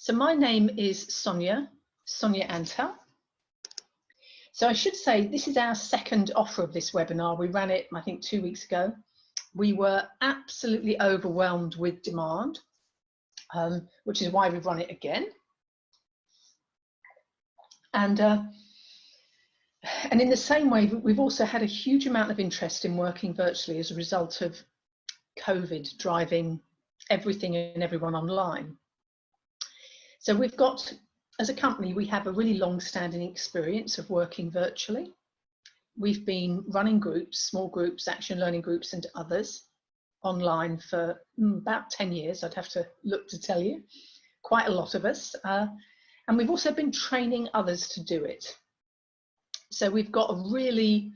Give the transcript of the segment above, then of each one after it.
So my name is Sonia Antel. So I should say this is our second offer of this webinar. We ran it, I think, 2 weeks ago. We were absolutely overwhelmed with demand, which is why we've run it again. And in the same way, we've also had a huge amount of interest in working virtually as a result of COVID driving everything and everyone online. So we've got, as a company, we have a really long-standing experience of working virtually. We've been running groups, small groups, action learning groups and others online for about 10 years, I'd have to look to tell you, quite a lot of us. And we've also been training others to do it. So we've got a really,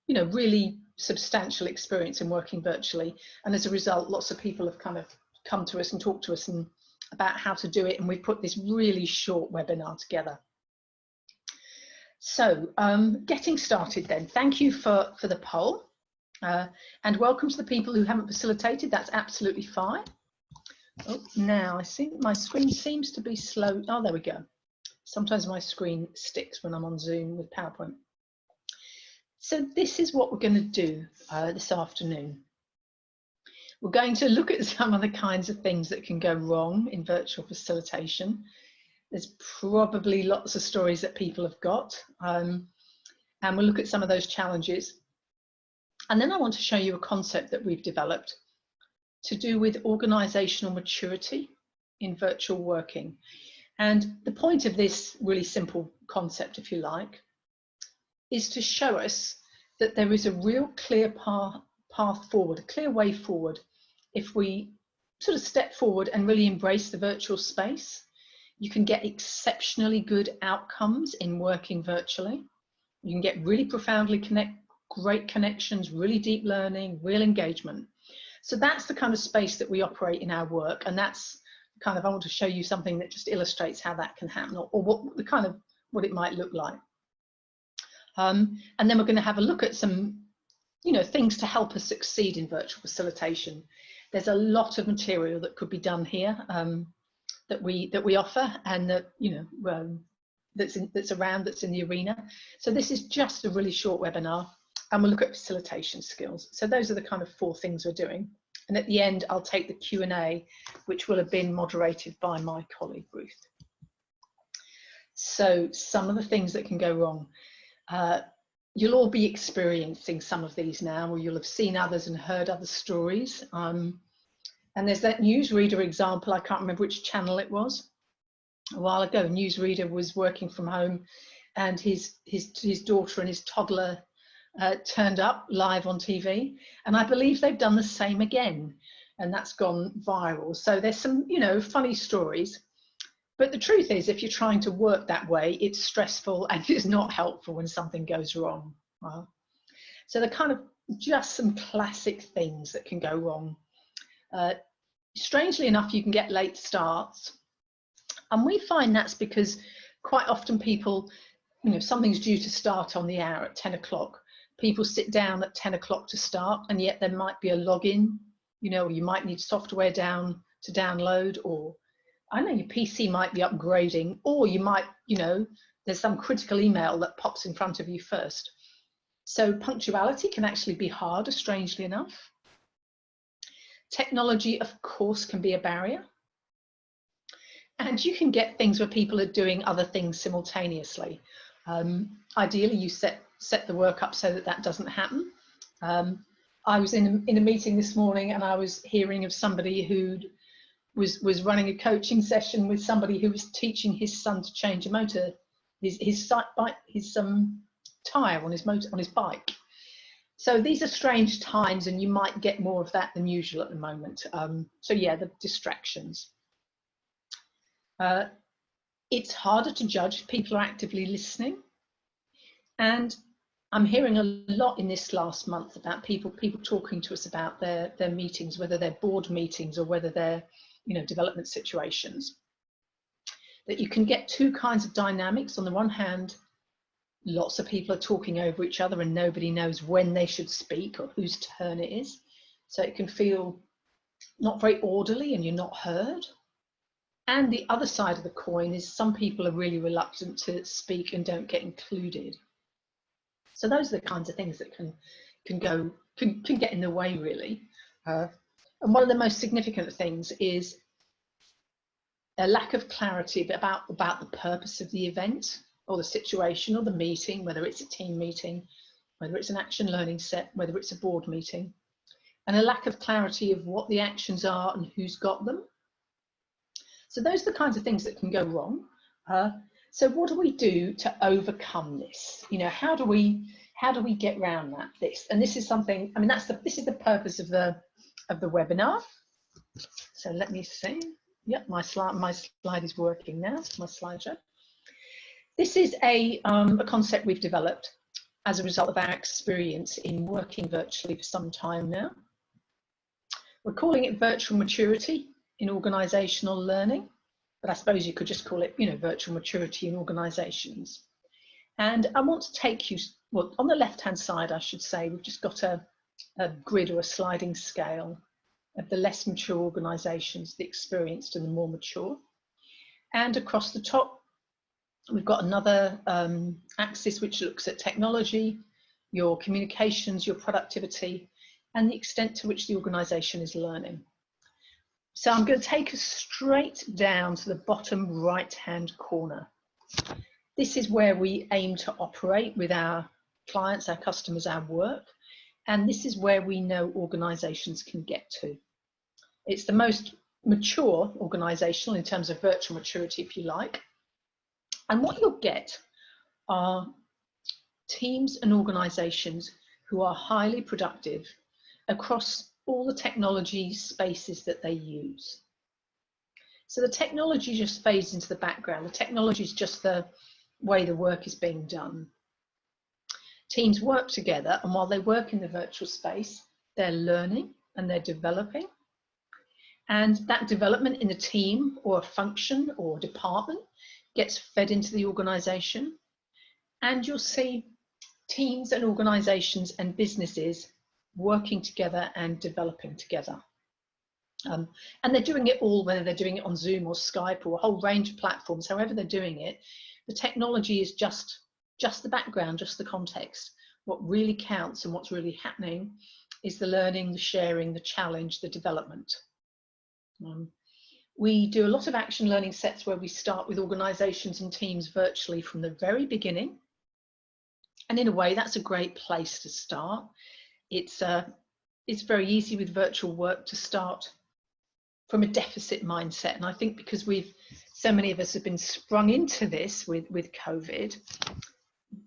really substantial experience in working virtually. And as a result, lots of people have kind of come to us and talked to us about how to do it. And we've put this really short webinar together. So getting started then, thank you for the poll. And welcome to the people who haven't facilitated, that's absolutely fine. Oh, now I think my screen seems to be slow. Oh, there we go. Sometimes my screen sticks when I'm on Zoom with PowerPoint. So this is what we're going to do this afternoon. We're going to look at some of the kinds of things that can go wrong in virtual facilitation. There's probably lots of stories that people have got, and we'll look at some of those challenges. And then I want to show you a concept that we've developed to do with organisational maturity in virtual working. And the point of this really simple concept, if you like, is to show us that there is a real clear path forward, a clear way forward, if we sort of step forward and really embrace the virtual space. You can get exceptionally good outcomes in working virtually. You can get really profoundly great connections, really deep learning, real engagement. So that's the kind of space that we operate in our work, and that's kind of, I want to show you something that just illustrates how that can happen, or what it might look like. And then we're going to have a look at some, things to help us succeed in virtual facilitation. There's a lot of material that could be done here that we offer, and that that's around, that's in the arena. So this is just a really short webinar, and we'll look at facilitation skills. So those are the kind of 4 things we're doing. And at the end, I'll take the Q&A, which will have been moderated by my colleague, Ruth. So some of the things that can go wrong. You'll all be experiencing some of these now, or you'll have seen others and heard other stories. And there's that newsreader example, I can't remember which channel it was. A while ago, a newsreader was working from home, and his daughter and his toddler turned up live on TV, and I believe they've done the same again, and that's gone viral. So there's some, funny stories, but the truth is, if you're trying to work that way, it's stressful and it's not helpful when something goes wrong. Well, so the kind of just some classic things that can go wrong. Strangely enough, you can get late starts, and we find that's because quite often people, something's due to start on the hour at 10 o'clock. People sit down at 10 o'clock to start, and yet there might be a login, or you might need software to download, or I know your PC might be upgrading, or you might, there's some critical email that pops in front of you first. So punctuality can actually be harder, strangely enough. Technology, of course, can be a barrier. And you can get things where people are doing other things simultaneously. Ideally, you set the work up so that doesn't happen. I was in a meeting this morning, and I was hearing of somebody who was running a coaching session with somebody who was teaching his son to change a motor, his tire on his bike. So these are strange times, and you might get more of that than usual at the moment. So yeah, the distractions. It's harder to judge if people are actively listening. And I'm hearing a lot in this last month about people talking to us about their meetings, whether they're board meetings or whether they're, development situations. That you can get 2 kinds of dynamics. On the one hand, lots of people are talking over each other and nobody knows when they should speak or whose turn it is. So it can feel not very orderly and you're not heard. And the other side of the coin is some people are really reluctant to speak and don't get included. So those are the kinds of things that can get in the way, really. And one of the most significant things is a lack of clarity about the purpose of the event or the situation or the meeting, whether it's a team meeting, whether it's an action learning set, whether it's a board meeting, and a lack of clarity of what the actions are and who's got them. So those are the kinds of things that can go wrong. So what do we do to overcome this? You know, how do we get around this? And this is something, I mean, this is the purpose of the webinar. So let me see. Yep, my slide is working now, my slideshow. This is a concept we've developed as a result of our experience in working virtually for some time now. We're calling it virtual maturity in organisational learning, but I suppose you could just call it, you know, virtual maturity in organisations. And I want to take you, well, on the left-hand side, I should say, we've just got a grid or a sliding scale of the less mature organisations, the experienced and the more mature. And across the top, we've got another axis which looks at technology, your communications, your productivity, and the extent to which the organisation is learning. So I'm going to take us straight down to the bottom right-hand corner. This is where we aim to operate with our clients, our customers, our work, and this is where we know organisations can get to. It's the most mature organisational in terms of virtual maturity, if you like. And what you'll get are teams and organisations who are highly productive across all the technology spaces that they use. So the technology just fades into the background. The technology is just the way the work is being done. Teams work together, and while they work in the virtual space, they're learning and they're developing. And that development in a team or a function or department gets fed into the organisation. And you'll see teams and organisations and businesses working together and developing together. And they're doing it all, whether they're doing it on Zoom or Skype or a whole range of platforms, however they're doing it, the technology is just the background, just the context. What really counts and what's really happening is the learning, the sharing, the challenge, the development. We do a lot of action learning sets where we start with organisations and teams virtually from the very beginning. And in a way, that's a great place to start. It's very easy with virtual work to start from a deficit mindset. And I think because so many of us have been sprung into this with COVID,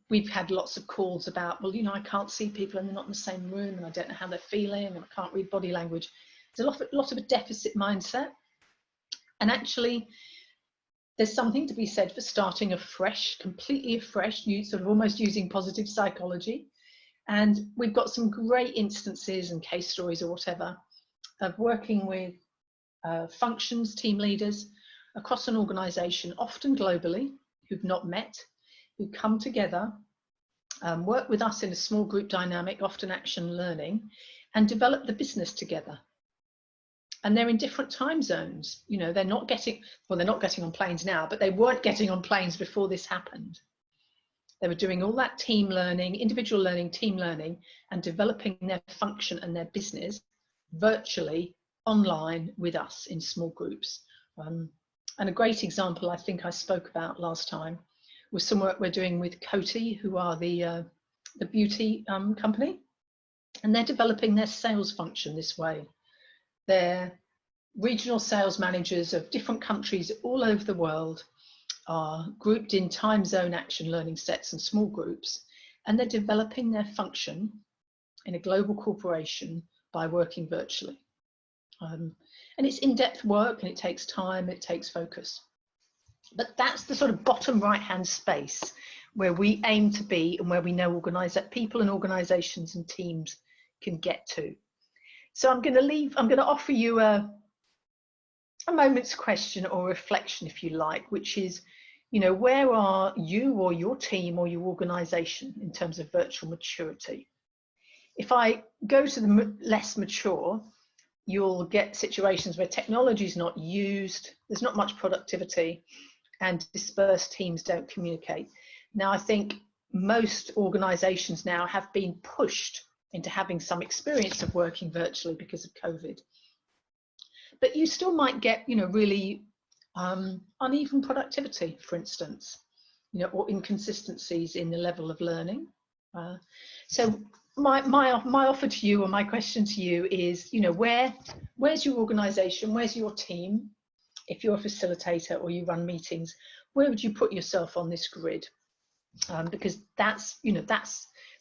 we've had lots of calls about, well, you know, I can't see people and they're not in the same room and I don't know how they're feeling and I can't read body language. There's a lot of a deficit mindset. And actually, there's something to be said for starting afresh, completely afresh, sort of almost using positive psychology. And we've got some great instances and case stories or whatever of working with functions, team leaders across an organisation, often globally, who've not met, who come together, work with us in a small group dynamic, often action learning, and develop the business together. And they're in different time zones. You know, they're not getting on planes now, but they weren't getting on planes before this happened. They were doing all that team learning, individual learning, team learning, and developing their function and their business virtually online with us in small groups. And a great example I think I spoke about last time was some work we're doing with Coty, who are the beauty company, and they're developing their sales function this way. They're regional sales managers of different countries all over the world, are grouped in time zone action learning sets and small groups, and they're developing their function in a global corporation by working virtually. And it's in-depth work and it takes time, it takes focus. But that's the sort of bottom right-hand space where we aim to be and where we know people and organisations and teams can get to. So I'm going to offer you a moment's question or reflection, if you like, which is, you know, where are you or your team or your organisation in terms of virtual maturity? If I go to the less mature, you'll get situations where technology is not used, there's not much productivity, and dispersed teams don't communicate. Now, I think most organizations now have been pushed into having some experience of working virtually because of COVID. But you still might get, really uneven productivity, for instance, or inconsistencies in the level of learning. So my offer to you, or my question to you is, where's your organization, where's your team? If you're a facilitator or you run meetings, where would you put yourself on this grid? Because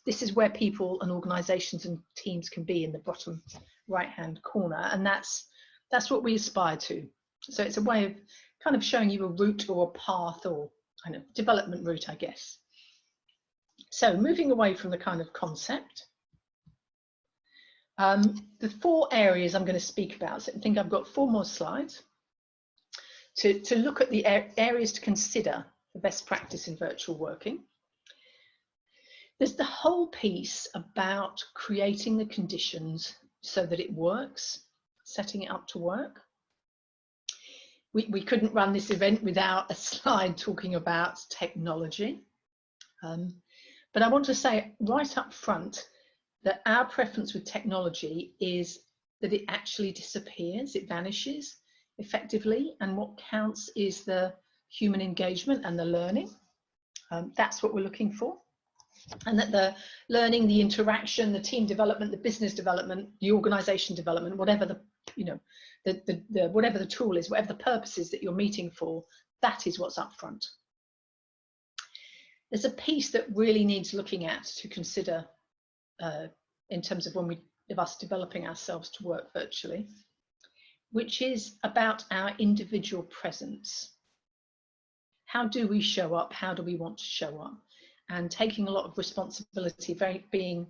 this is where people and organizations and teams can be, in the bottom right hand corner, and that's what we aspire to. So it's a way of kind of showing you a route or a path, or kind of development route, I guess. So moving away from the kind of concept, the 4 areas I'm going to speak about, so I think I've got 4 more slides to look at the areas to consider for best practice in virtual working. There's the whole piece about creating the conditions so that it works, setting it up to work. We couldn't run this event without a slide talking about technology. But I want to say right up front that our preference with technology is that it actually disappears, it vanishes effectively, and what counts is the human engagement and the learning. That's what we're looking for. And that the learning, the interaction, the team development, the business development, the organization development, whatever whatever the tool is, whatever the purpose is that you're meeting for, that is what's up front. There's a piece that really needs looking at to consider in terms of us developing ourselves to work virtually, which is about our individual presence. How do we show up? How do we want to show up? And taking a lot of responsibility, being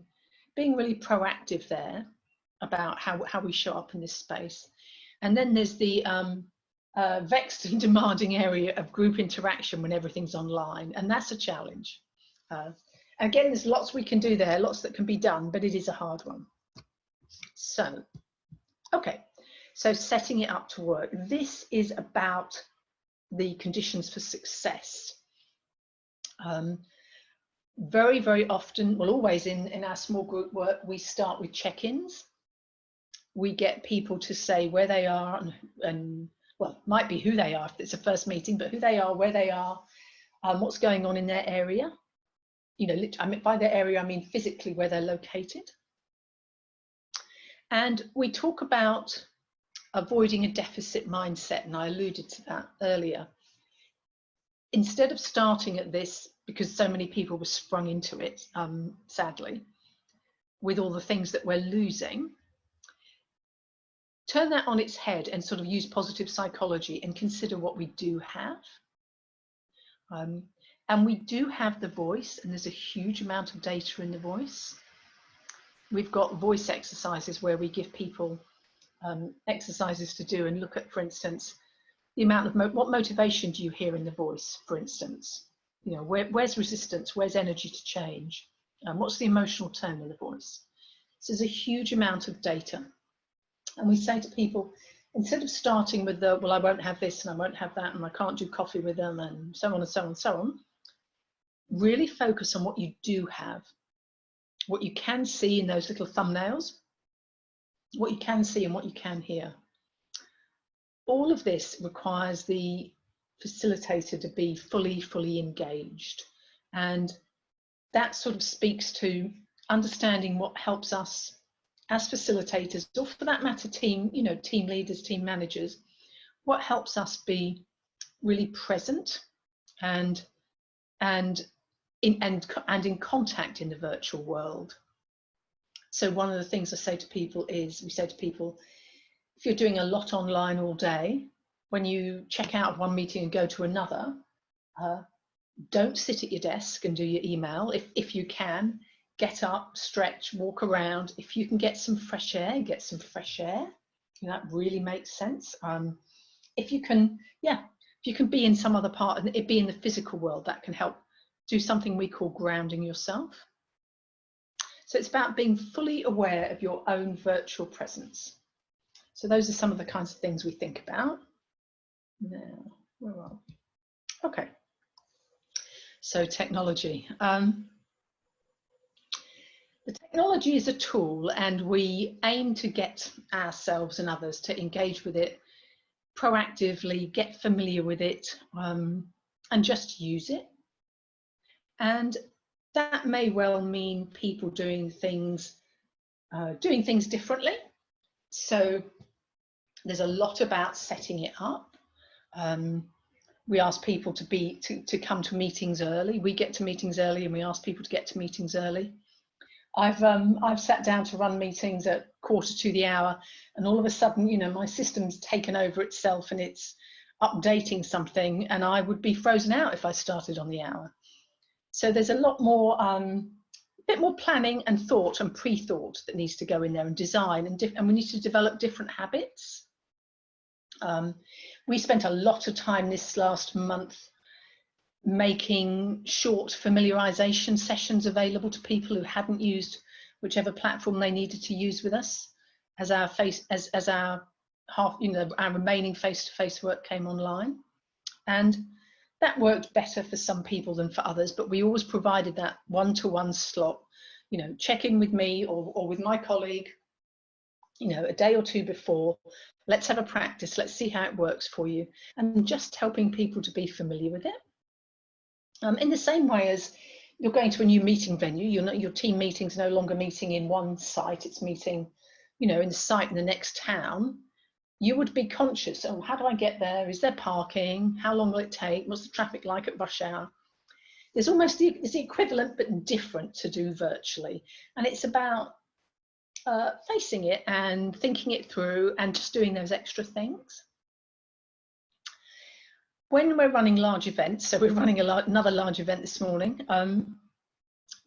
really proactive there about how we show up in this space. And then there's the vexed and demanding area of group interaction when everything's online, and that's a challenge. Again, there's lots we can do there, lots that can be done, but it is a hard one. So, okay, so setting it up to work. This is about the conditions for success. Very, very often, well, always in our small group work, we start with check-ins. We get people to say where they are and well, might be who they are if it's a first meeting, but who they are, where they are, what's going on in their area. I mean, by their area, I mean physically where they're located. And we talk about avoiding a deficit mindset, and I alluded to that earlier. Instead of starting at this, because so many people were sprung into it, sadly, with all the things that we're losing, turn that on its head and sort of use positive psychology and consider what we do have. And we do have the voice, and there's a huge amount of data in the voice. We've got voice exercises where we give people exercises to do and look at, for instance, the amount of what motivation do you hear in the voice, for instance? Where's resistance? Where's energy to change? What's the emotional tone of the voice? So there's a huge amount of data. And we say to people, instead of starting with well, I won't have this and I won't have that and I can't do coffee with them and so on and so on and so on, really focus on what you do have, what you can see in those little thumbnails, what you can see and what you can hear. All of this requires the facilitator to be fully engaged, and that sort of speaks to understanding what helps us as facilitators, or for that matter team leaders, team managers, what helps us be really present and in contact in the virtual world. So one of the things I say to people is, we say to people, if you're doing a lot online all day, when you check out of one meeting and go to another, don't sit at your desk and do your email. If you can, get up, stretch, walk around. If you can get some fresh air, get some fresh air. That really makes sense. If you can be in some other part and it be in the physical world, that can help do something we call grounding yourself. So it's about being fully aware of your own virtual presence. So those are some of the kinds of things we think about. Now, where are we? Okay. So technology. The technology is a tool, and we aim to get ourselves and others to engage with it proactively, get familiar with it, and just use it. And that may well mean people doing things differently. So there's a lot about setting it up. We ask people to come to meetings early. We get to meetings early, and we ask people to get to meetings early. I've sat down to run meetings at 1:45, and all of a sudden, you know, my system's taken over itself and it's updating something, and I would be frozen out if I started on the hour. So there's a lot more, a bit more planning and thought and pre-thought that needs to go in there, and design, and we need to develop different habits. We spent a lot of time this last month making short familiarization sessions available to people who hadn't used whichever platform they needed to use with us, as our our remaining face-to-face work came online. And that worked better for some people than for others, but we always provided that one-to-one slot, you know, check in with me or with my colleague, you know, a day or two before. Let's have a practice, let's see how it works for you, and just helping people to be familiar with it. In the same way as you're going to a new meeting venue, your team meeting's no longer meeting in one site, it's meeting, you know, in the site in the next town. You would be conscious, oh, how do I get there? Is there parking? How long will it take? What's the traffic like at rush hour? There's almost the equivalent but different to do virtually. And it's about facing it and thinking it through and just doing those extra things. When we're running large events, so we're running another large event this morning,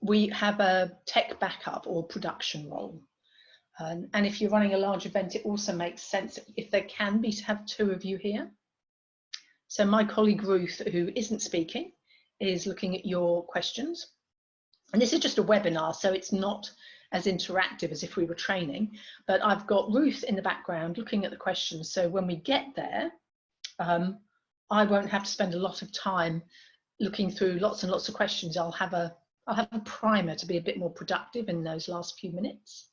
we have a tech backup or production role. And if you're running a large event, it also makes sense, if there can be, to have two of you here. So my colleague Ruth, who isn't speaking, is looking at your questions. And this is just a webinar, so it's not as interactive as if we were training, but I've got Ruth in the background looking at the questions. So when we get there, I won't have to spend a lot of time looking through lots and lots of questions. I'll have a primer to be a bit more productive in those last few minutes.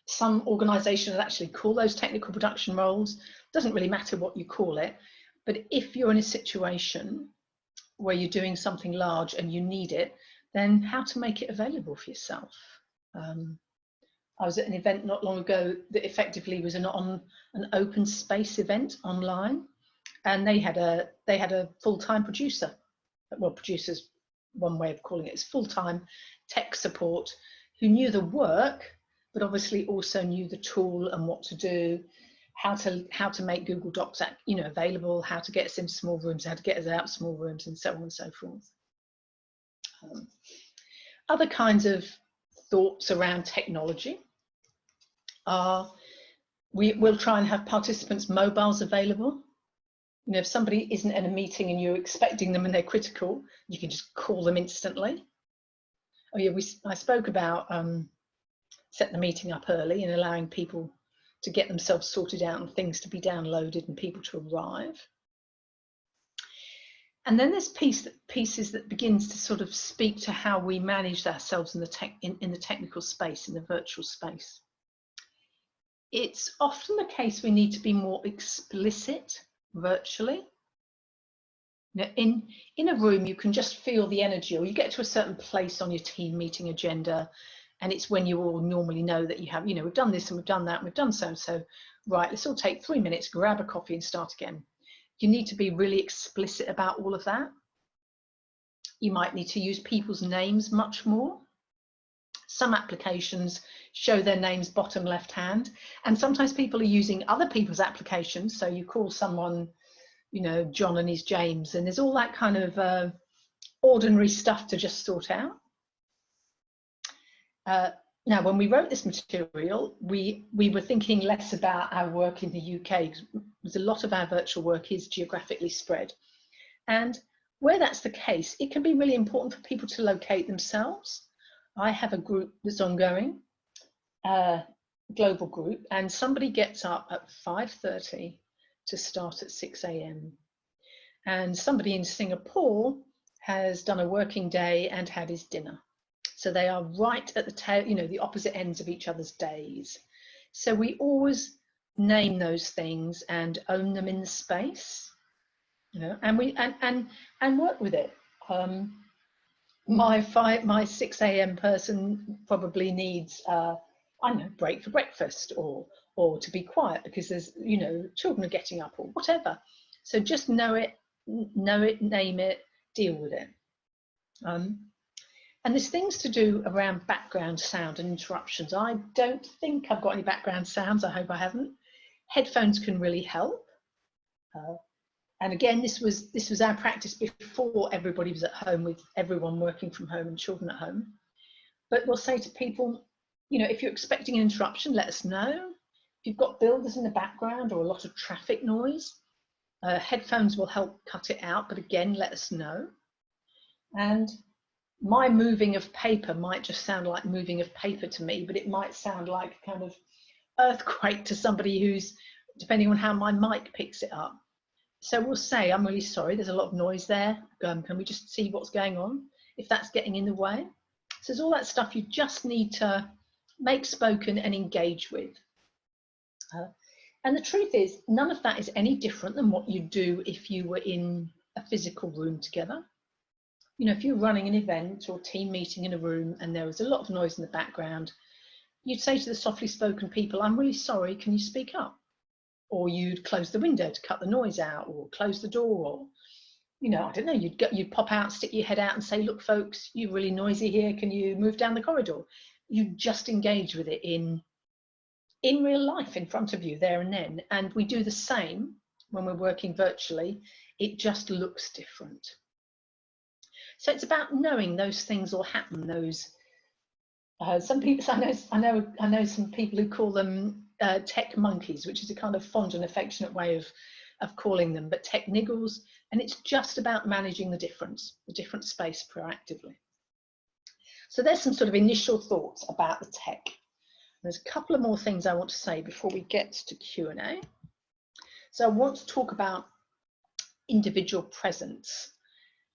Some organisations actually call those technical production roles. Doesn't really matter what you call it, but if you're in a situation where you're doing something large and you need it, then how to make it available for yourself. I was at an event not long ago that effectively was an open space event online. And they had a full-time producer. Well, producer's one way of calling it. It's full-time tech support who knew the work, but obviously also knew the tool and what to do, how to make Google Docs, you know, available, how to get us into small rooms, how to get us out of small rooms, and so on and so forth. Other kinds of thoughts around technology are we'll try and have participants' mobiles available. You know, if somebody isn't in a meeting and you're expecting them and they're critical, you can just call them instantly. Oh yeah, I spoke about setting the meeting up early and allowing people to get themselves sorted out and things to be downloaded and people to arrive. And then there's pieces that begins to sort of speak to how we manage ourselves in the technical space, in the virtual space. It's often the case we need to be more explicit virtually. Now, in a room, you can just feel the energy, or you get to a certain place on your team meeting agenda, and it's when you all normally know that you have, you know, we've done this and we've done that and we've done so and so. Right, let's all take 3 minutes, grab a coffee and start again. You need to be really explicit about all of that. You might need to use people's names much more. Some applications show their names bottom left hand, and sometimes people are using other people's applications. So you call someone, you know, John and he's James, and there's all that kind of ordinary stuff to just sort out. Now, when we wrote this material, we were thinking less about our work in the UK, because a lot of our virtual work is geographically spread. And where that's the case, it can be really important for people to locate themselves. I have a group that's ongoing. global group, and somebody gets up at 5:30 to start at 6 a.m. And somebody in Singapore has done a working day and had his dinner. So they are right at the tail, the opposite ends of each other's days. So we always name those things and own them in the space, and we and work with it. My 6 a.m. person probably needs I don't know, break for breakfast, or to be quiet because there's children are getting up or whatever. So just know it, name it, deal with it. And there's things to do around background sound and interruptions. I don't think I've got any background sounds. I hope I haven't. Headphones can really help. And again, this was our practice before everybody was at home, with everyone working from home and children at home. But we'll say to people, if you're expecting an interruption, let us know. If you've got builders in the background or a lot of traffic noise, headphones will help cut it out, but again, let us know. And my moving of paper might just sound like moving of paper to me, but it might sound like a kind of earthquake to somebody who's, depending on how my mic picks it up. So we'll say, I'm really sorry, there's a lot of noise there. Can we just see what's going on, if that's getting in the way? So there's all that stuff you just need to make spoken and engage with. And the truth is, none of that is any different than what you'd do if you were in a physical room together. If you're running an event or team meeting in a room and there was a lot of noise in the background, you'd say to the softly spoken people, I'm really sorry, can you speak up? Or you'd close the window to cut the noise out, or close the door, or, I don't know, you'd pop out, stick your head out and say, look, folks, you're really noisy here, can you move down the corridor? You just engage with it in real life in front of you there and then. And we do the same when we're working virtually. It just looks different. So it's about knowing those things will happen. Those some people, I know some people who call them tech monkeys, which is a kind of fond and affectionate way of calling them, but tech niggles. And it's just about managing the different space proactively. So there's some sort of initial thoughts about the tech. There's a couple of more things I want to say before we get to Q&A. So I want to talk about individual presence.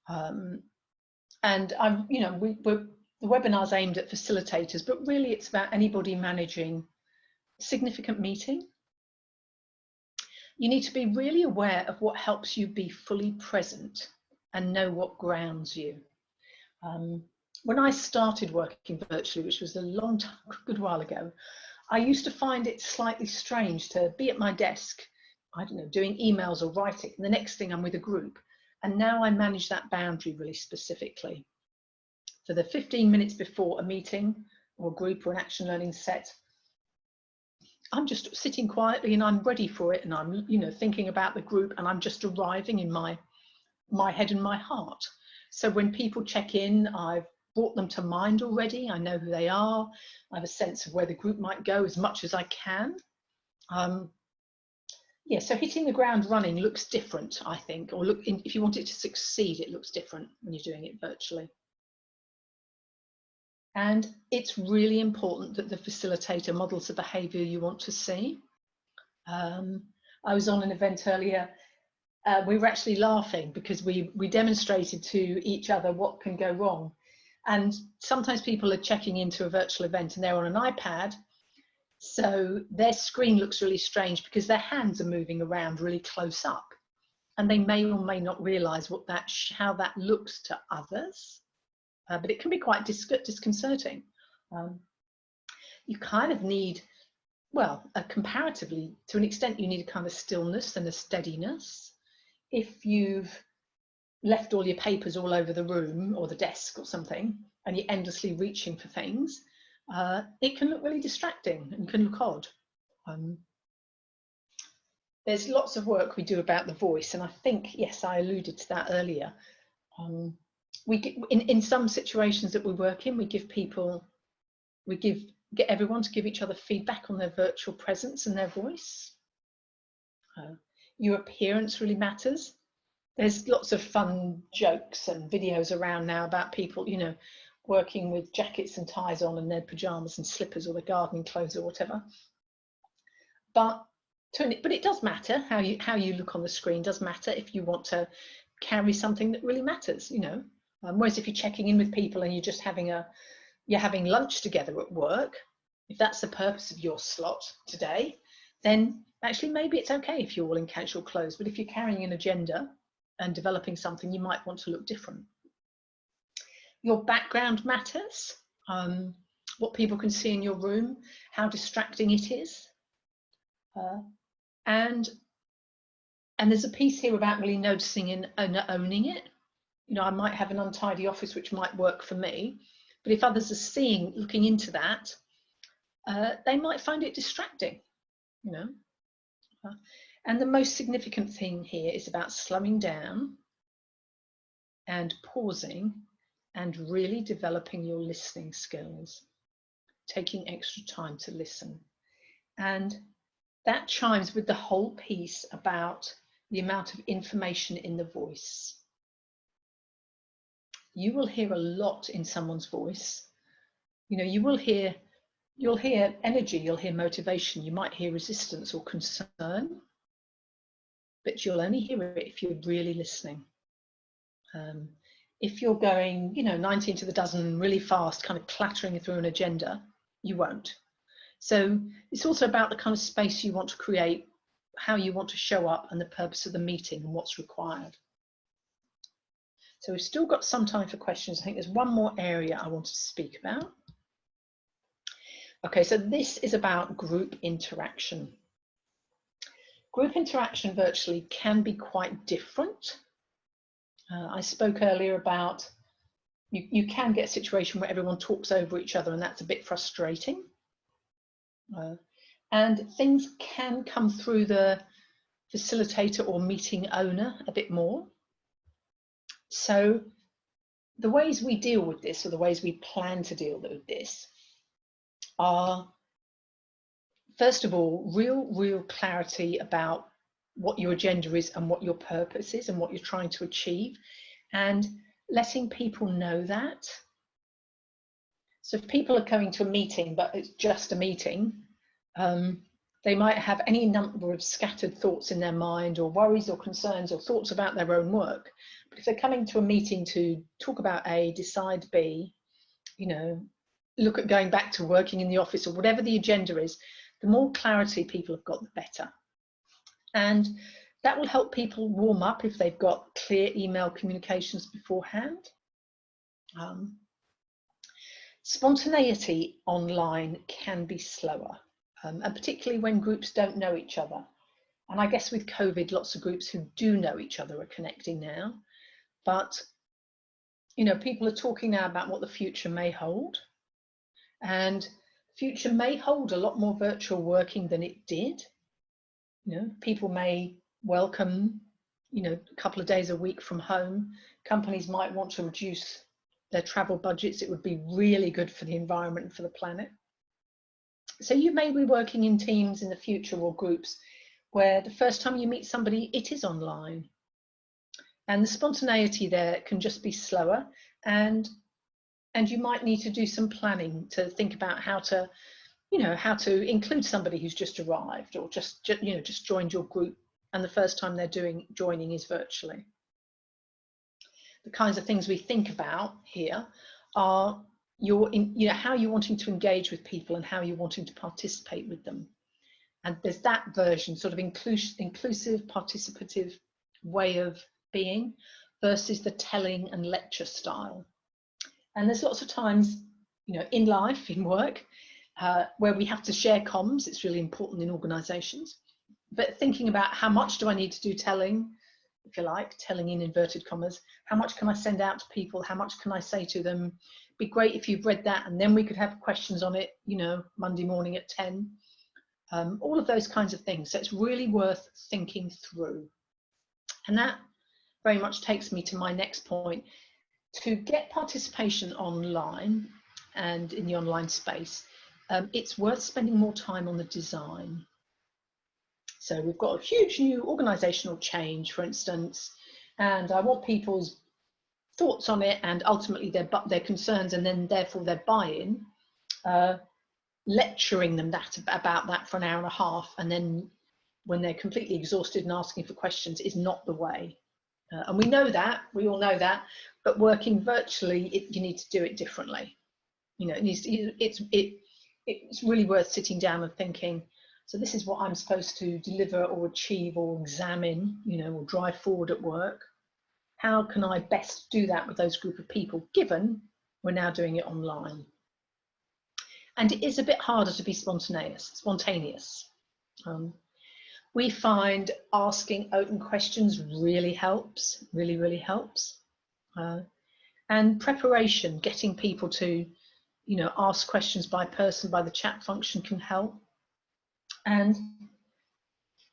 And the webinar's aimed at facilitators, but really it's about anybody managing a significant meeting. You need to be really aware of what helps you be fully present and know what grounds you. When I started working virtually, which was a long time, a good while ago, I used to find it slightly strange to be at my desk, I don't know, doing emails or writing, and the next thing I'm with a group. And now I manage that boundary really specifically. For the 15 minutes before a meeting or a group or an action learning set, I'm just sitting quietly and I'm ready for it, and I'm thinking about the group, and I'm just arriving in my head and my heart. So when people check in, I've brought them to mind already. I know who they are. I have a sense of where the group might go as much as I can. Yeah, so hitting the ground running looks different, I think, or if you want it to succeed, it looks different when you're doing it virtually. And it's really important that the facilitator models the behaviour you want to see. I was on an event earlier. We were actually laughing because we demonstrated to each other what can go wrong. And sometimes people are checking into a virtual event and they're on an iPad, so their screen looks really strange because their hands are moving around really close up, and they may or may not realise how that looks to others. But it can be quite disconcerting. You kind of need, well, comparatively, to an extent, you need a kind of stillness and a steadiness. If you've left all your papers all over the room or the desk or something, and you're endlessly reaching for things, it can look really distracting and can look odd. There's lots of work we do about the voice, and I think, yes, I alluded to that earlier. In some situations that we work in, we get everyone to give each other feedback on their virtual presence and their voice. Your appearance really matters. There's lots of fun jokes and videos around now about people, working with jackets and ties on and their pajamas and slippers or their gardening clothes or whatever. But it does matter how you look on the screen. Does matter if you want to carry something that really matters, you know. Whereas if you're checking in with people and you're just having lunch together at work, if that's the purpose of your slot today, then actually maybe it's okay if you're all in casual clothes. But if you're carrying an agenda and developing something, you might want to look different. Your background matters, what people can see in your room, how distracting it is. And there's a piece here about really noticing and owning it. You know, I might have an untidy office which might work for me, but if others are looking into that, they might find it distracting, you know. And the most significant thing here is about slowing down and pausing and really developing your listening skills, taking extra time to listen. And that chimes with the whole piece about the amount of information in the voice. You will hear a lot in someone's voice. You know, you'll hear energy, you'll hear motivation, you might hear resistance or concern, but you'll only hear it if you're really listening. If you're going, you know, 19 to the dozen really fast, kind of clattering through an agenda, you won't. So it's also about the kind of space you want to create, how you want to show up, and the purpose of the meeting and what's required. So we've still got some time for questions. I think there's one more area I want to speak about. Okay, so this is about group interaction. Group interaction virtually can be quite different. I spoke earlier about you can get a situation where everyone talks over each other, and that's a bit frustrating. And things can come through the facilitator or meeting owner a bit more. So the ways we deal with this, or the ways we plan to deal with this, are, first of all, real clarity about what your agenda is and what your purpose is and what you're trying to achieve, and letting people know that. So if people are coming to a meeting, but it's just a meeting, they might have any number of scattered thoughts in their mind, or worries or concerns or thoughts about their own work. But if they're coming to a meeting to talk about A, decide B, you know, look at going back to working in the office, or whatever the agenda is, the more clarity people have got, the better. And that will help people warm up if they've got clear email communications beforehand. Spontaneity online can be slower, and particularly when groups don't know each other. And I guess with COVID, lots of groups who do know each other are connecting now. But, you know, people are talking now about what the future may hold. And the future may hold a lot more virtual working than it did. You know, people may welcome, you know, a couple of days a week from home. Companies might want to reduce their travel budgets. It would be really good for the environment and for the planet. So you may be working in teams in the future, or groups, where the first time you meet somebody, it is online. And the spontaneity there can just be slower, and you might need to do some planning to think about how to, you know, how to include somebody who's just arrived, or just joined your group, and the first time they're joining is virtually. The kinds of things we think about here are how you're wanting to engage with people and how you're wanting to participate with them. And there's that version, sort of inclusive, participative way of being, versus the telling and lecture style. And there's lots of times, you know, in life, in work, where we have to share comms. It's really important in organizations. But thinking about how much do I need to do telling, if you like, telling in inverted commas, how much can I send out to people? How much can I say to them? It'd be great if you've read that, and then we could have questions on it, you know, Monday morning at 10. All of those kinds of things. So it's really worth thinking through. And that very much takes me to my next point. To get participation online and in the online space, it's worth spending more time on the design. So we've got a huge new organizational change, for instance, and I want people's thoughts on it and ultimately their concerns, and then therefore their buy-in, lecturing them about that for an hour and a half, and then when they're completely exhausted and asking for questions is not the way. And we know that, we all know that, but working virtually, you need to do it differently. You know, it's really worth sitting down and thinking, so this is what I'm supposed to deliver or achieve or examine, you know, or drive forward at work. How can I best do that with those group of people, given we're now doing it online? And it is a bit harder to be spontaneous. We find asking open questions really helps, really helps. And preparation, getting people to, you know, ask questions by person, by the chat function can help. And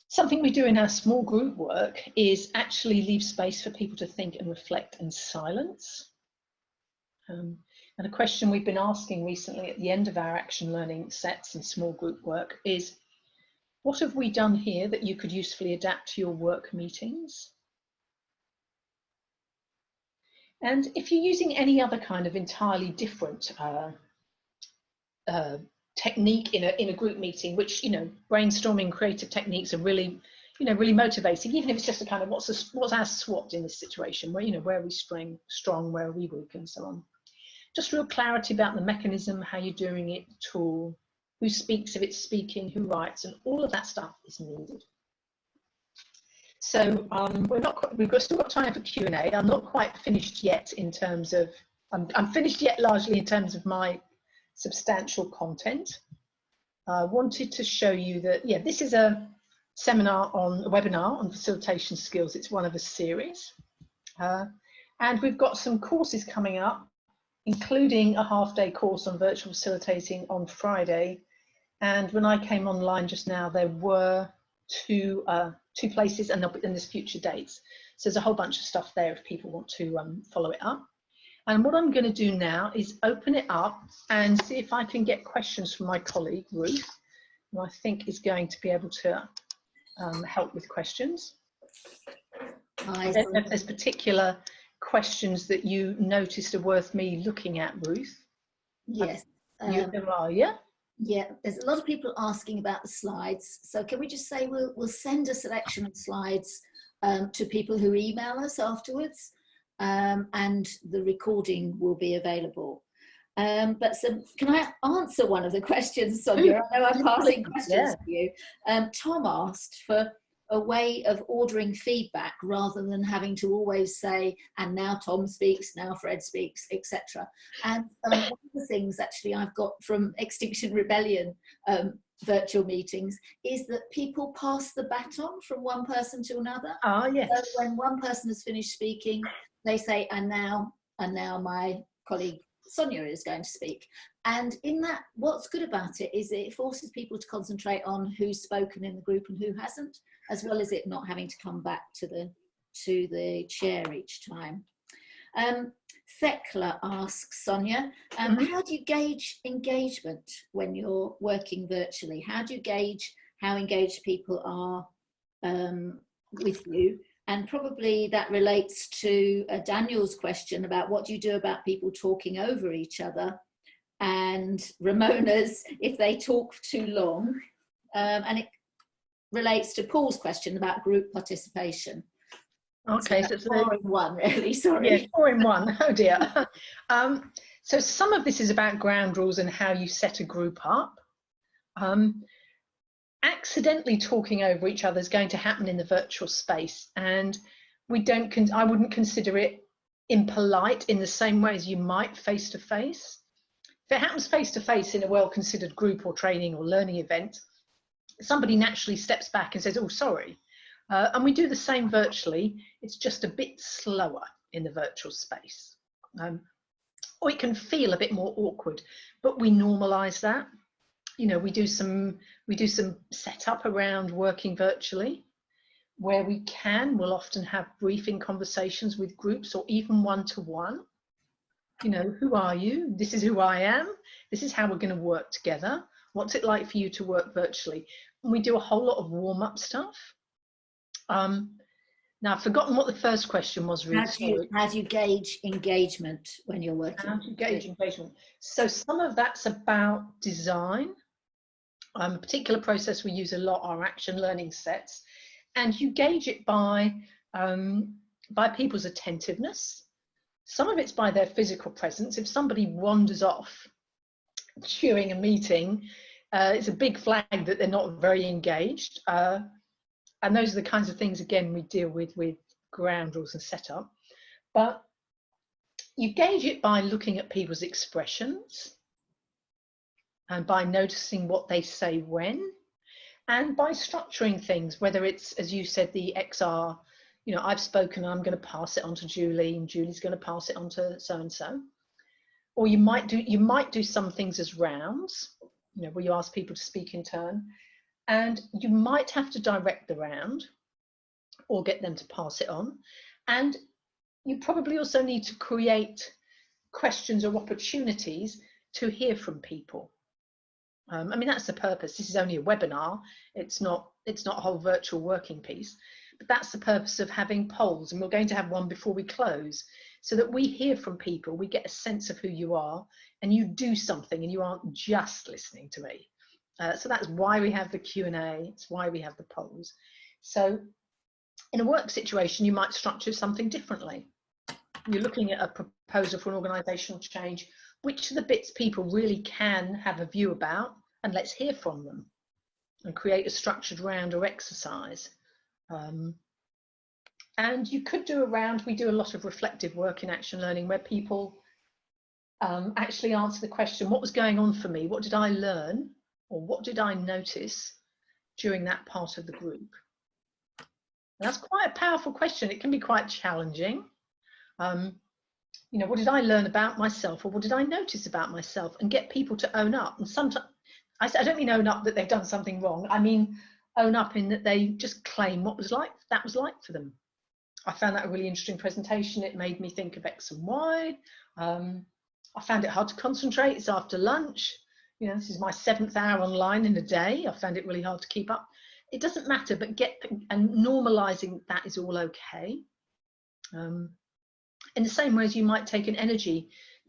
something we do in our small group work is actually leave space for people to think and reflect in silence. And a question we've been asking recently at the end of our action learning sets and small group work is, what have we done here that you could usefully adapt to your work meetings? And if you're using any other kind of entirely different technique in a group meeting, which, you know, brainstorming creative techniques are really, you know, really motivating, even if it's just a kind of what's our SWOT in this situation, where, you know, where are we strong, where are we weak, and so on. Just real clarity about the mechanism, how you're doing it, the tool, who speaks if it's speaking, who writes, and all of that stuff is needed. So we've still got time for Q&A. I'm not quite finished yet in terms of, I'm finished yet largely in terms of my substantial content. I wanted to show you that, yeah, this is a webinar on facilitation skills. It's one of a series. And we've got some courses coming up, including a half-day course on virtual facilitating on Friday. And when I came online just now, there were two places, and there's future dates. So there's a whole bunch of stuff there if people want to follow it up. And what I'm going to do now is open it up and see if I can get questions from my colleague, Ruth, who I think is going to be able to help with questions. I don't know if there's particular questions that you noticed are worth me looking at, Ruth. Yes. There are, yeah? Yeah, there's a lot of people asking about the slides. So can we just say we'll send a selection of slides to people who email us afterwards, and the recording will be available. But can I answer one of the questions, Sonia? I know I'm passing questions to you. Tom asked for a way of ordering feedback rather than having to always say, and now Tom speaks, now Fred speaks, etc. And one of the things actually I've got from Extinction Rebellion virtual meetings is that people pass the baton from one person to another. Ah, yes. So when one person has finished speaking, they say, and now my colleague Sonia is going to speak. And in that, what's good about it is it forces people to concentrate on who's spoken in the group and who hasn't, as well as it not having to come back to the chair each time. Thekla asks Sonia, how do you gauge engagement when you're working virtually? How do you gauge how engaged people are with you? And probably that relates to Daniel's question about what do you do about people talking over each other, and Ramona's if they talk too long. And it relates to Paul's question about group participation. Okay, so it's 4 in 1, really, sorry. Yeah, 4 in 1, oh dear. So some of this is about ground rules and how you set a group up. Accidentally talking over each other is going to happen in the virtual space, and I wouldn't consider it impolite in the same way as you might face to face. If it happens face to face in a well-considered group or training or learning event, somebody naturally steps back and says, oh, sorry. And we do the same virtually. It's just a bit slower in the virtual space. Or it can feel a bit more awkward, but we normalize that. You know, we do some setup around working virtually. Where we can, we'll often have briefing conversations with groups or even one-to-one. You know, who are you? This is who I am. This is how we're going to work together. What's it like for you to work virtually? And we do a whole lot of warm-up stuff. Now, I've forgotten what the first question was, Ruth. How do you gauge engagement when you're working? How do you gauge engagement? So some of that's about design. A particular process we use a lot are action learning sets, and you gauge it by people's attentiveness. Some of it's by their physical presence. If somebody wanders off during a meeting, it's a big flag that they're not very engaged. And those are the kinds of things, again, we deal with ground rules and setup. But you gauge it by looking at people's expressions and by noticing what they say when, and by structuring things, whether it's, as you said, the XR, you know, I've spoken, I'm going to pass it on to Julie, and Julie's going to pass it on to so-and-so. Or you might do some things as rounds, you know, where you ask people to speak in turn, and you might have to direct the round or get them to pass it on. And you probably also need to create questions or opportunities to hear from people. I mean, that's the purpose. This is only a webinar. It's not a whole virtual working piece, but that's the purpose of having polls. And we're going to have one before we close, so that we hear from people, we get a sense of who you are, and you do something, and you aren't just listening to me. So that's why we have the Q&A. It's why we have the polls. So in a work situation, you might structure something differently. You're looking at a proposal for an organisational change. Which of the bits people really can have a view about, and let's hear from them and create a structured round or exercise. And you could do a round. We do a lot of reflective work in action learning where people actually answer the question, what was going on for me? What did I learn? Or what did I notice during that part of the group? And that's quite a powerful question. It can be quite challenging. You know, what did I learn about myself, or what did I notice about myself, and get people to own up. And sometimes, I don't mean own up that they've done something wrong. I mean own up in that they just claim what that was like for them. I found that a really interesting presentation. It made me think of X and Y. I found it hard to concentrate. It's after lunch. You know, this is my 7th hour online in a day. I found it really hard to keep up. It doesn't matter, but and normalizing that is all okay. In the same way as you might take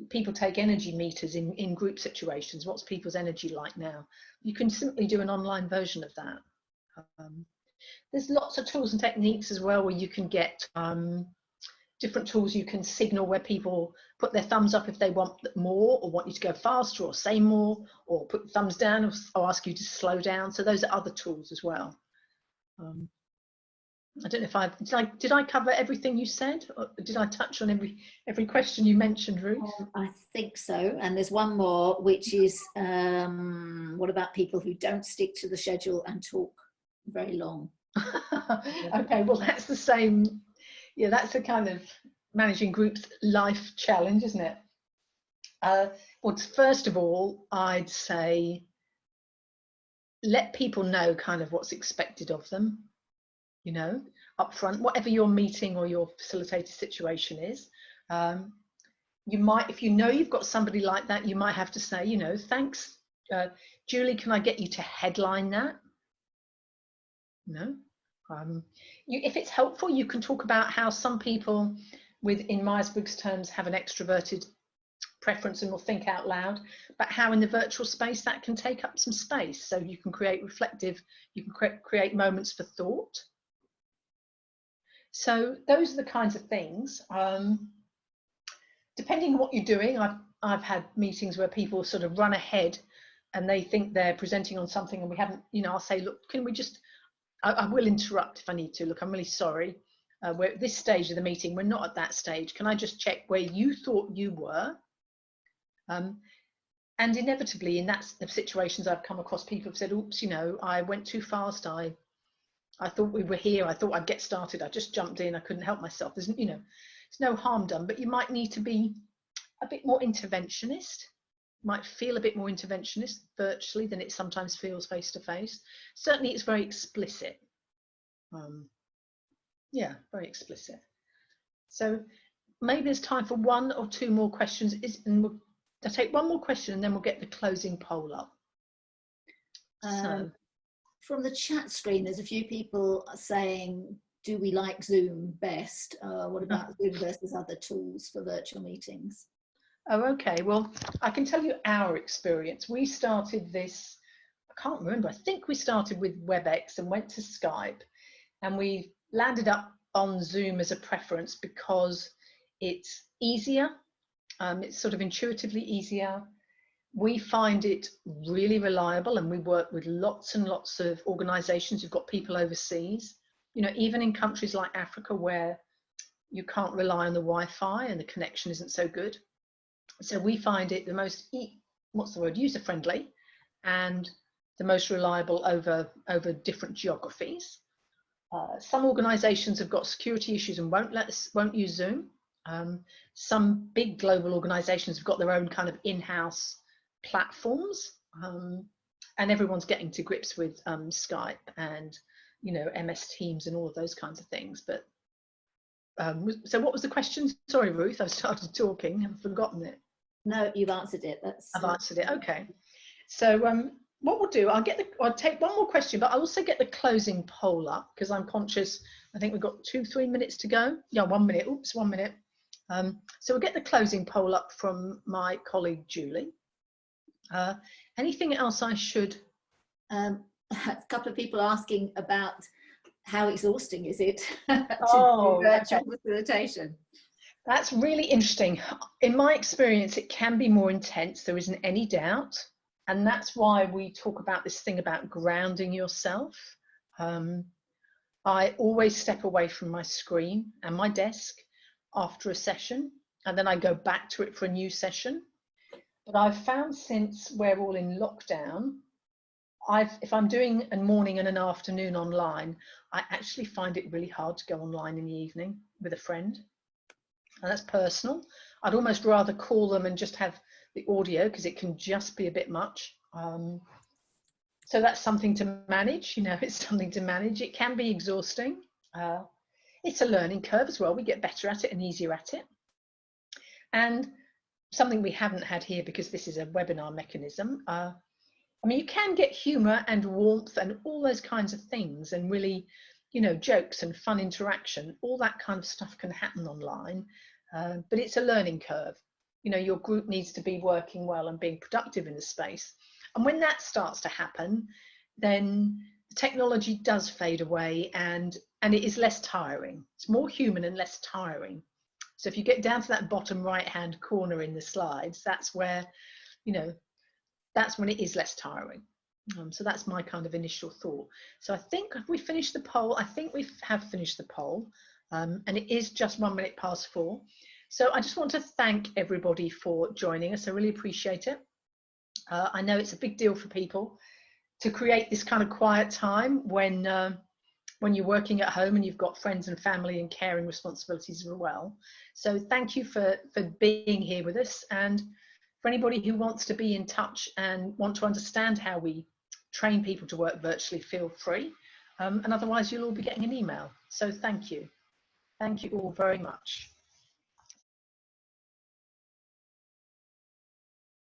people take energy meters in group situations. What's people's energy like now? You can simply do an online version of that. There's lots of tools and techniques as well where you can get different tools. You can signal where people put their thumbs up if they want more, or want you to go faster, or say more, or put thumbs down, or ask you to slow down. So those are other tools as well. I don't know if did I cover everything you said, or did I touch on every question you mentioned, Ruth? I think so. And there's one more, which is what about people who don't stick to the schedule and talk very long? Okay, well, that's the same. Yeah, that's a kind of managing groups life challenge, isn't it? Well, first of all, I'd say let people know kind of what's expected of them, you know, up front, whatever your meeting or your facilitated situation is. You might, if you know you've got somebody like that, you might have to say, you know, thanks, Julie, can I get you to headline that? No. If it's helpful, you can talk about how some people, in Myers-Briggs terms, have an extroverted preference and will think out loud, but how in the virtual space that can take up some space. So you can create you can create moments for thought. So those are the kinds of things. Depending on what you're doing, I've had meetings where people sort of run ahead and they think they're presenting on something and we haven't, you know, I'll say, look, can we just, I will interrupt if I need to. Look, I'm really sorry. We're at this stage of the meeting. We're not at that stage. Can I just check where you thought you were? And inevitably in that situations I've come across, people have said, oops, you know, I went too fast. I thought we were here. I thought I'd get started. I just jumped in. I couldn't help myself. There's, you know, there's no harm done, but you might need to be a bit more interventionist. Might feel a bit more interventionist virtually than it sometimes feels face to face. Certainly it's very explicit. Yeah, very explicit. So maybe there's time for one or two more questions. I'll take one more question and then we'll get the closing poll up. From the chat screen, there's a few people saying do we like Zoom best? What about Zoom versus other tools for virtual meetings? Oh, okay. Well, I can tell you our experience. We started this, I can't remember, I think we started with WebEx and went to Skype, and we landed up on Zoom as a preference because it's easier, it's sort of intuitively easier. We find it really reliable, and we work with lots and lots of organizations who've got people overseas, you know, even in countries like Africa where you can't rely on the Wi-Fi and the connection isn't so good. So we find it the most, user-friendly and the most reliable over different geographies. Some organizations have got security issues and won't use Zoom. Some big global organizations have got their own kind of in-house platforms, and everyone's getting to grips with Skype and, you know, MS Teams and all of those kinds of things. But so what was the question? Sorry, Ruth, I've started talking, I've forgotten it. No, you've answered it. I've answered it. Okay. So what we'll do, I'll take one more question, but I'll also get the closing poll up because I'm conscious. I think we've got 2-3 minutes to go. Yeah, 1 minute. Oops, 1 minute. So we'll get the closing poll up from my colleague Julie. Anything else I should? A couple of people asking about how exhausting is it to do virtual facilitation. That's really interesting. In my experience, it can be more intense. There isn't any doubt. And that's why we talk about this thing about grounding yourself. I always step away from my screen and my desk after a session, and then I go back to it for a new session. But I've found since we're all in lockdown, if I'm doing a morning and an afternoon online, I actually find it really hard to go online in the evening with a friend. And that's personal. I'd almost rather call them and just have the audio because it can just be a bit much. So that's something to manage, you know, it's something to manage. It can be exhausting. It's a learning curve as well. We get better at it and easier at it. And something we haven't had here because this is a webinar mechanism. I mean, you can get humor and warmth and all those kinds of things and really, you know, jokes and fun interaction, all that kind of stuff can happen online, but it's a learning curve. You know, your group needs to be working well and being productive in the space. And when that starts to happen, then the technology does fade away and it is less tiring. It's more human and less tiring. So if you get down to that bottom right-hand corner in the slides, that's where, you know, that's when it is less tiring. So that's my kind of initial thought. So I think we finished the poll. I think we have finished the poll, and it is just 1 minute past 4. So I just want to thank everybody for joining us. I really appreciate it. I know it's a big deal for people to create this kind of quiet time when you're working at home and you've got friends and family and caring responsibilities as well. So thank you for being here with us. And for anybody who wants to be in touch and want to understand how we train people to work virtually, feel free. And otherwise, you'll all be getting an email. So thank you. Thank you all very much.